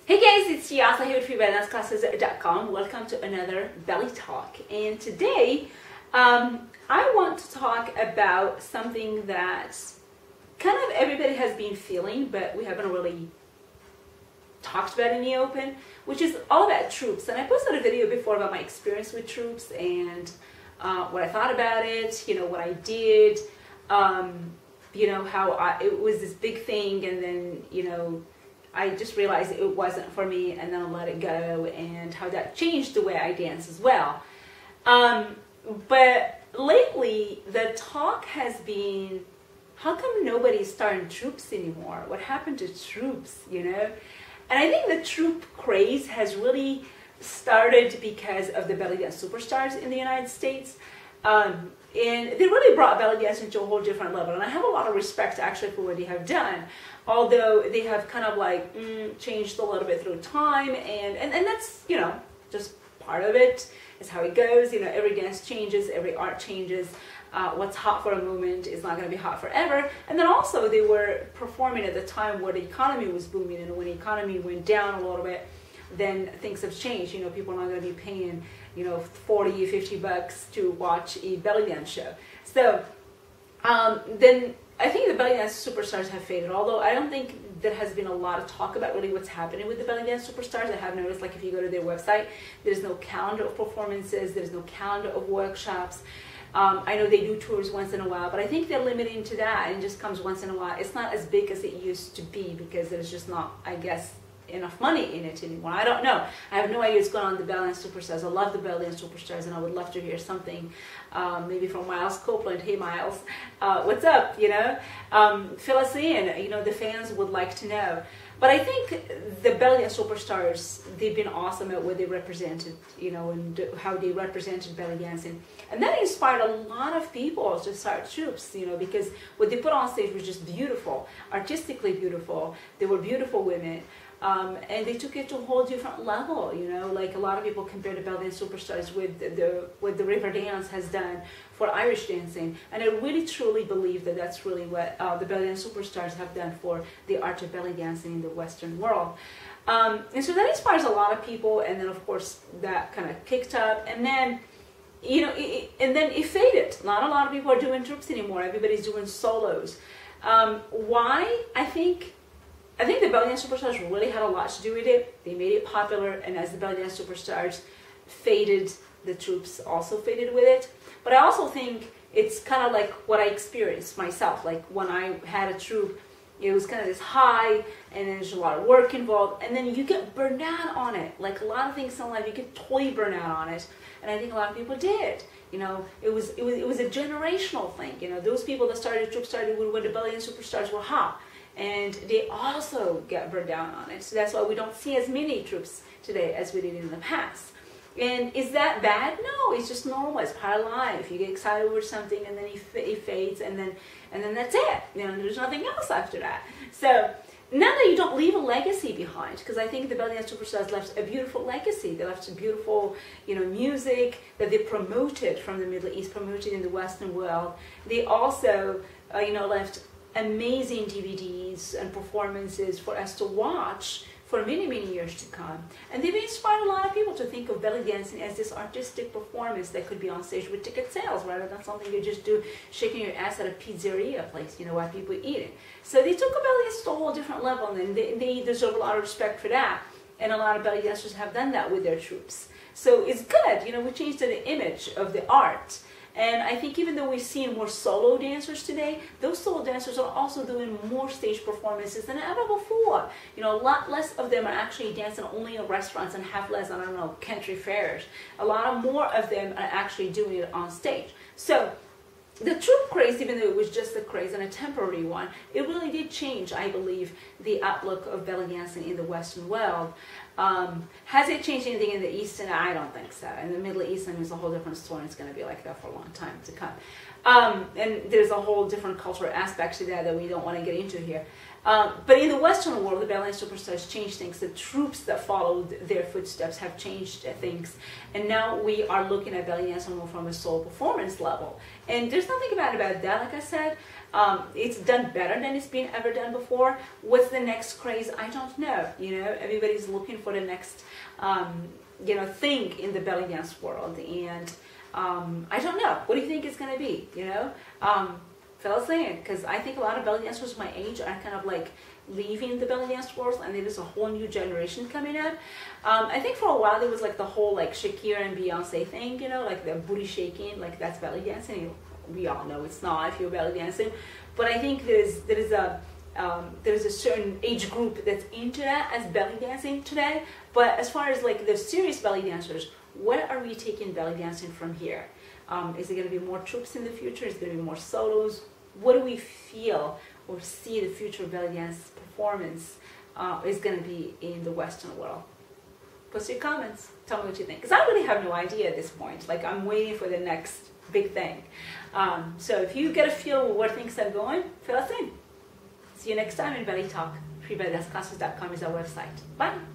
Hey guys, it's Yasa here with freebellydanceclasses.com. Welcome to another belly talk. And today I want to talk about something that kind of everybody has been feeling, but we haven't really talked about in the open, which is all about troupes. And I posted a video before about my experience with troupes and what I thought about it, what I did, how it was this big thing, and then, I just realized it wasn't for me, and then I let it go, and how that changed the way I dance as well. But lately, the talk has been, how come nobody's starting troupes anymore? What happened to troupes, And I think the troupe craze has really started because of the belly dance superstars in the United States. And they really brought belly dance into a whole different level. And I have a lot of respect actually for what they have done, although they have kind of like changed a little bit through time. And that's, just part of it. It's how it goes. Every dance changes, every art changes. What's hot for a moment is not going to be hot forever. And then also they were performing at the time where the economy was booming, and when the economy went down a little bit, then things have changed. People are not going to be paying, 40, 50 bucks to watch a belly dance show. So then I think the belly dance superstars have faded, although I don't think there has been a lot of talk about really what's happening with the belly dance superstars. I have noticed, like, if you go to their website, there's no calendar of performances, there's no calendar of workshops. I know they do tours once in a while, but I think they're limiting to that, and it just comes once in a while. It's not as big as it used to be because there's just not, I guess, enough money in it anymore. I don't know. I have no idea what's going on with the belly dance superstars. I love the belly dance superstars, and I would love to hear something, maybe from Miles Copeland. Hey Miles, what's up? Fill us in. The fans would like to know. But I think the belly dance superstars, they've been awesome at what they represented, and how they represented belly dancing. And that inspired a lot of people to start troupes, because what they put on stage was just beautiful, artistically beautiful. They were beautiful women. And they took it to a whole different level, like a lot of people compare the belly dance superstars with what the river dance has done for Irish dancing. And I really truly believe that that's really what the belly dance superstars have done for the art of belly dancing in the Western world. And so that inspires a lot of people, and then of course that kind of kicked up, and then and then it faded. Not a lot of people are doing troupes anymore. Everybody's doing solos. Why? I think the belly dance superstars really had a lot to do with it. They made it popular, and as the belly dance superstars faded, the troupes also faded with it. But I also think it's kind of like what I experienced myself. Like when I had a troupe, it was kind of this high, and then there's a lot of work involved, and then you get burned out on it. Like a lot of things in life, you get totally burned out on it, and I think a lot of people did. It was a generational thing. Those people that started troupes started when the belly dance superstars were hot. And they also get burned down on it. So that's why we don't see as many troupes today as we did in the past. And is that bad? No, it's just normal. It's part of life. You get excited over something, and then it fades, and then that's it. There's nothing else after that. So now that you don't leave a legacy behind, because I think the belly dance superstars left a beautiful legacy. They left some beautiful, music that they promoted from the Middle East, promoted in the Western world. They also, left amazing DVDs and performances for us to watch for many, many years to come. And they've inspired a lot of people to think of belly dancing as this artistic performance that could be on stage with ticket sales, rather than something you just do shaking your ass at a pizzeria place, while people eat it. So they took a belly dance to a whole different level, and they deserve a lot of respect for that. And a lot of belly dancers have done that with their troupes. So it's good, we changed the image of the art. And I think even though we've seen more solo dancers today, those solo dancers are also doing more stage performances than ever before. A lot less of them are actually dancing only in restaurants and have less, country fairs. A lot more of them are actually doing it on stage. So the troupe craze, even though it was just a craze and a temporary one, it really did change, I believe, the outlook of belly dancing in the Western world. Has it changed anything in the East? And I don't think so. In the Middle East, it's a whole different story, and it's going to be like that for a long time to come. And there's a whole different cultural aspect to that we don't want to get into here. But in the Western world, the ballet dance superstars changed things. The troops that followed their footsteps have changed things. And now we are looking at belly dance more from a solo performance level. And there's nothing bad about that. Like I said, it's done better than it's been ever done before. What's the next craze? I don't know. You know, everybody's looking for the next, thing in the belly dance world. And I don't know. What do you think it's going to be? You know? Fill us in, because I think a lot of belly dancers my age are kind of like leaving the belly dance world, and there is a whole new generation coming up. I think for a while there was like the whole like Shakira and Beyonce thing, you know, like the booty shaking, like that's belly dancing. We all know it's not if you're belly dancing, but I think there's a certain age group that's into that as belly dancing today. But as far as like the serious belly dancers, where are we taking belly dancing from here? Is it going to be more troops in the future? Is it going to be more solos? What do we feel or see the future of belly dance performance is going to be in the Western world? Post your comments. Tell me what you think. Because I really have no idea at this point. Like, I'm waiting for the next big thing. So if you get a feel of where things are going, fill us in. See you next time in Belly Talk. freebellydanceclasses.com is our website. Bye.